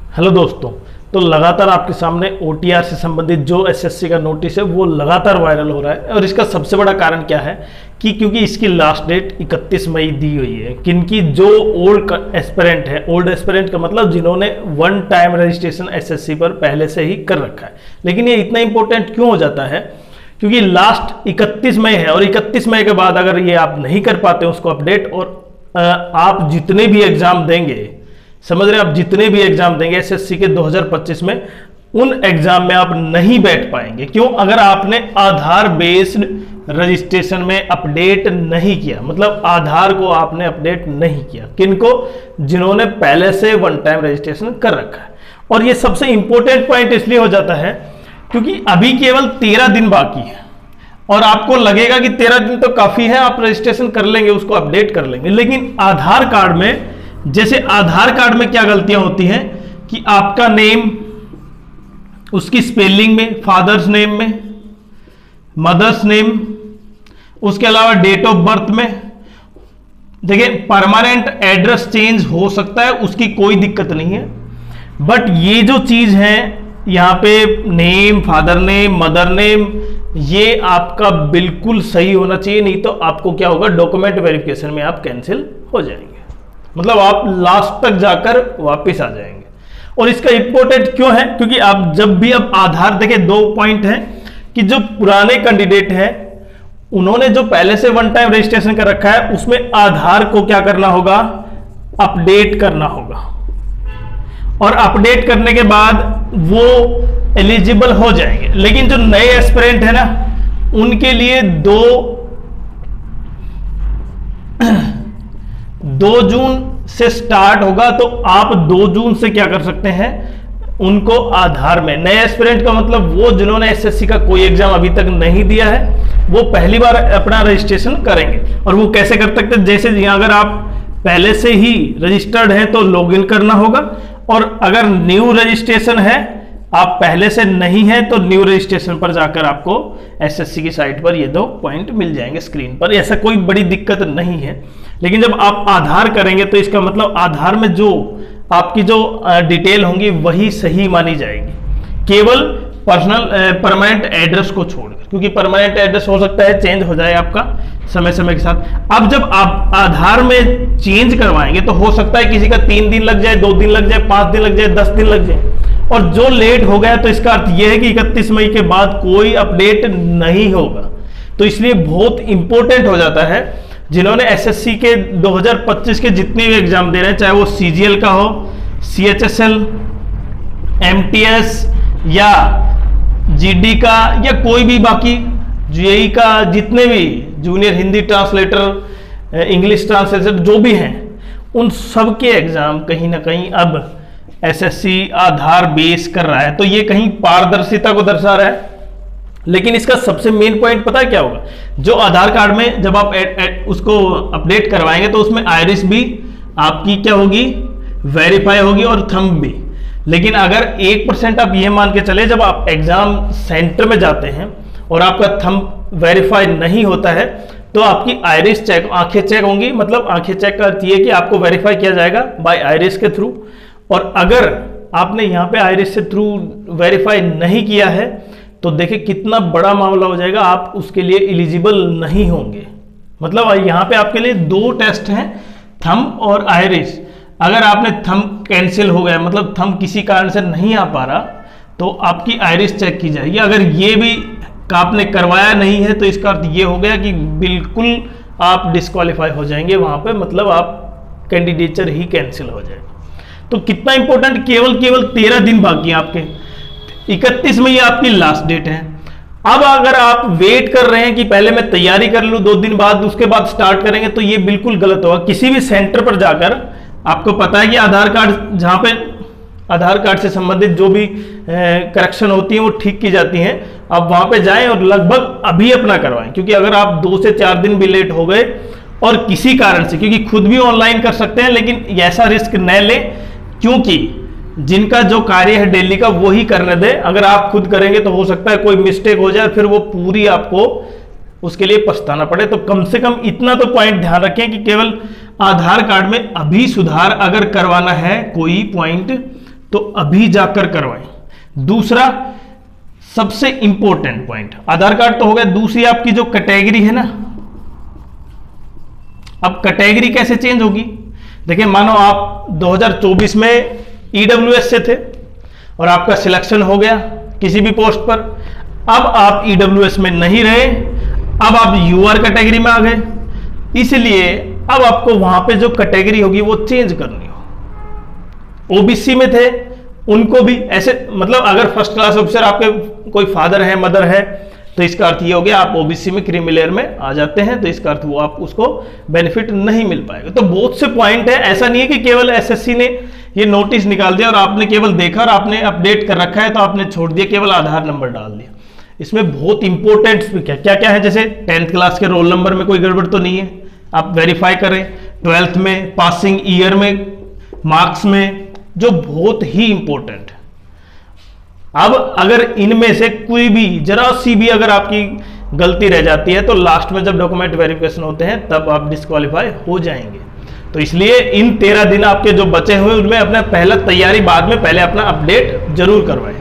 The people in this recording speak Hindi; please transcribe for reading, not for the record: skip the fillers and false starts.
हेलो दोस्तों, तो लगातार आपके सामने ओटीआर से संबंधित जो एसएससी का नोटिस है वो लगातार वायरल हो रहा है। और इसका सबसे बड़ा कारण क्या है कि क्योंकि इसकी लास्ट डेट 31 मई दी हुई है। किनकी? जो ओल्ड एस्पिरेंट है। ओल्ड एस्पिरेंट का मतलब जिन्होंने वन टाइम रजिस्ट्रेशन एसएससी पर पहले से ही कर रखा है। लेकिन ये इतना इंपॉर्टेंट क्यों हो जाता है? क्योंकि लास्ट 31 मई है और 31 मई के बाद अगर ये आप नहीं कर पाते उसको अपडेट, और आप जितने भी एग्जाम देंगे, समझ रहे हैं, आप जितने भी एग्जाम देंगे एसएससी के 2025 में, उन एग्जाम में आप नहीं बैठ पाएंगे। क्यों? अगर आपने आधार बेस्ड रजिस्ट्रेशन में अपडेट नहीं किया, मतलब आधार को आपने अपडेट नहीं किया। किनको? जिन्होंने पहले से वन टाइम रजिस्ट्रेशन कर रखा है। और ये सबसे इंपॉर्टेंट पॉइंट इसलिए हो जाता है क्योंकि अभी केवल 13 दिन बाकी है और आपको लगेगा कि 13 दिन तो काफी है, आप रजिस्ट्रेशन कर लेंगे, उसको अपडेट कर लेंगे। लेकिन आधार कार्ड में, जैसे आधार कार्ड में क्या गलतियां होती हैं कि आपका नेम, उसकी स्पेलिंग में, फादर्स नेम में, मदर्स नेम, उसके अलावा डेट ऑफ बर्थ में, देखिए परमानेंट एड्रेस चेंज हो सकता है, उसकी कोई दिक्कत नहीं है। बट ये जो चीज है यहां पे name, father name, mother name, ये आपका बिल्कुल सही होना चाहिए, नहीं तो आपको क्या होगा, डॉक्यूमेंट वेरिफिकेशन में आप कैंसिल हो जाएंगे, मतलब आप लास्ट तक जाकर वापस आ जाएंगे। और इसका इंपॉर्टेंट क्यों है? क्योंकि आप जब भी आप आधार, देखिए दो पॉइंट है कि जो पुराने कैंडिडेट हैं उन्होंने जो पहले से वन टाइम रजिस्ट्रेशन कर रखा है उसमें आधार को क्या करना होगा, अपडेट करना होगा। और अपडेट करने के बाद वो एलिजिबल हो जाएंगे। लेकिन जो नए एस्पिरेंट है ना, उनके लिए 2 जून से स्टार्ट होगा, तो आप 2 जून से क्या कर सकते हैं, उनको आधार में, नए एस्पिरेंट का मतलब वो जिन्होंने एसएससी का कोई एग्जाम अभी तक नहीं दिया है, वो पहली बार अपना रजिस्ट्रेशन करेंगे। और वो कैसे कर सकते हैं? जैसे अगर आप पहले से ही रजिस्टर्ड हैं तो लॉगिन करना होगा, और अगर न्यू रजिस्ट्रेशन है, आप पहले से नहीं है, तो न्यू रजिस्ट्रेशन पर जाकर आपको एसएससी की साइट पर ये 2 पॉइंट मिल जाएंगे स्क्रीन पर। ऐसा कोई बड़ी दिक्कत नहीं है। लेकिन जब आप आधार करेंगे तो इसका मतलब आधार में जो आपकी जो डिटेल होंगी वही सही मानी जाएगी, केवल परमानेंट एड्रेस को छोड़कर, क्योंकि परमानेंट एड्रेस हो सकता है चेंज हो जाए आपका समय समय के साथ। अब जब आप आधार में चेंज करवाएंगे तो हो सकता है किसी का 3 दिन लग जाए, 2 दिन लग जाए, 5 दिन लग जाए, 10 दिन लग जाए। और जो लेट हो गया तो इसका अर्थ यह है कि 31 मई के बाद कोई अपडेट नहीं होगा। तो इसलिए बहुत इंपॉर्टेंट हो जाता है, जिन्होंने एसएससी के 2025 के जितने भी एग्जाम दे रहे हैं, चाहे वो सीजीएल का हो, सीएचएसएल, एमटीएस या जीडी का, या कोई भी बाकी जेईई का, जितने भी junior Hindi translator, English translator जो भी हैं, उन सब के एग्जाम कहीं ना कहीं अब एसएससी आधार बेस कर रहा है। तो ये कहीं पारदर्शिता को दर्शा रहा है। लेकिन इसका सबसे मेन पॉइंट पता है क्या होगा? जो आधार कार्ड में जब आप उसको अपडेट करवाएंगे तो उसमें आइरिस भी आपकी क्या होगी, वेरीफाई होगी, और थंब भी। लेकिन अगर 1% आप ये मान के चले, जब आप एग्जाम सेंटर में जाते हैं और आपका थंब वेरीफाई नहीं होता है तो आपकी आइरिस चेक, आंखें चेक होंगी। मतलब आंखें चेक का अर्थ ये कि आपको वेरीफाई किया जाएगा बाय आइरिस के थ्रू। और अगर आपने यहाँ पे आइरिस से थ्रू वेरीफाई नहीं किया है तो देखिए कितना बड़ा मामला हो जाएगा, आप उसके लिए एलिजिबल नहीं होंगे। मतलब यहाँ पे आपके लिए 2 टेस्ट हैं, थंब और आइरिस। अगर आपने थंब कैंसिल हो गया, मतलब थंब किसी कारण से नहीं आ पा रहा, तो आपकी आइरिस चेक की जाएगी। अगर ये भी आपने करवाया नहीं है तो इसका अर्थ ये हो गया कि बिल्कुल आप डिस्क्वालीफाई हो जाएंगे वहां पे, मतलब आप कैंडिडेचर ही कैंसिल हो जाएगा। तो कितना इंपॉर्टेंट, केवल 13 दिन बाकी है आपके, 31 में ये आपकी लास्ट डेट है। अब अगर आप वेट कर रहे हैं कि पहले मैं तैयारी कर लूं, 2 दिन बाद उसके बाद स्टार्ट करेंगे, तो ये बिल्कुल गलत होगा। किसी भी सेंटर पर जाकर, आपको पता है कि आधार कार्ड, जहां पे आधार कार्ड से संबंधित जो भी करेक्शन होती है वो ठीक की जाती हैं, आप वहां पे जाएं और लगभग अभी अपना करवाएं। क्योंकि अगर आप 2 से 4 दिन भी लेट हो गए और किसी कारण से, क्योंकि खुद भी ऑनलाइन कर सकते हैं, लेकिन ऐसा रिस्क न लें, क्योंकि जिनका जो कार्य है डेली का वही करने दें। अगर आप खुद करेंगे तो हो सकता है कोई मिस्टेक हो जाए, फिर वो पूरी आपको उसके लिए पछताना पड़े। तो कम से कम इतना तो पॉइंट ध्यान रखें कि केवल आधार कार्ड में अभी सुधार अगर करवाना है कोई पॉइंट, तो अभी जाकर करवाएं। दूसरा सबसे इंपॉर्टेंट पॉइंट, आधार कार्ड तो हो गया, दूसरी आपकी जो कैटेगरी है ना, अब कैटेगरी कैसे चेंज होगी? देखिए मानो आप 2024 में ईडब्ल्यूएस से थे और आपका सिलेक्शन हो गया किसी भी पोस्ट पर, अब आप ईडब्ल्यूएस में नहीं रहे, अब आप यूआर कैटेगरी में आ गए, इसलिए अब आपको वहां पे जो कैटेगरी होगी वो चेंज करनी हो। ओबीसी में थे उनको भी ऐसे, मतलब अगर फर्स्ट क्लास ऑफिसर आपके कोई फादर है मदर है तो इसका अर्थ ये हो गया आप ओबीसी में क्रीमी लेयर में आ जाते हैं, तो इसका अर्थ वो आप उसको बेनिफिट नहीं मिल पाएगा। तो बहुत से पॉइंट है, ऐसा नहीं है कि केवल एसएससी ने ये नोटिस निकाल दिया और आपने केवल देखा और आपने अपडेट कर रखा है तो आपने छोड़ दिया, केवल आधार नंबर डाल दिया। इसमें बहुत इंपॉर्टेंट क्या क्या है, जैसे 10th क्लास के रोल नंबर में कोई गड़बड़ तो नहीं है, आप वेरीफाई करें, 12th में, पासिंग ईयर में, मार्क्स में, जो बहुत ही इंपॉर्टेंट है। अब अगर इनमें से कोई भी जरा सी भी अगर आपकी गलती रह जाती है तो लास्ट में जब डॉक्यूमेंट वेरिफिकेशन होते हैं तब आप डिस्क्वालीफाई हो जाएंगे। तो इसलिए इन 13 दिन आपके जो बचे हुए उनमें अपना पहला तैयारी, बाद में पहले अपना अपडेट जरूर करवाएं।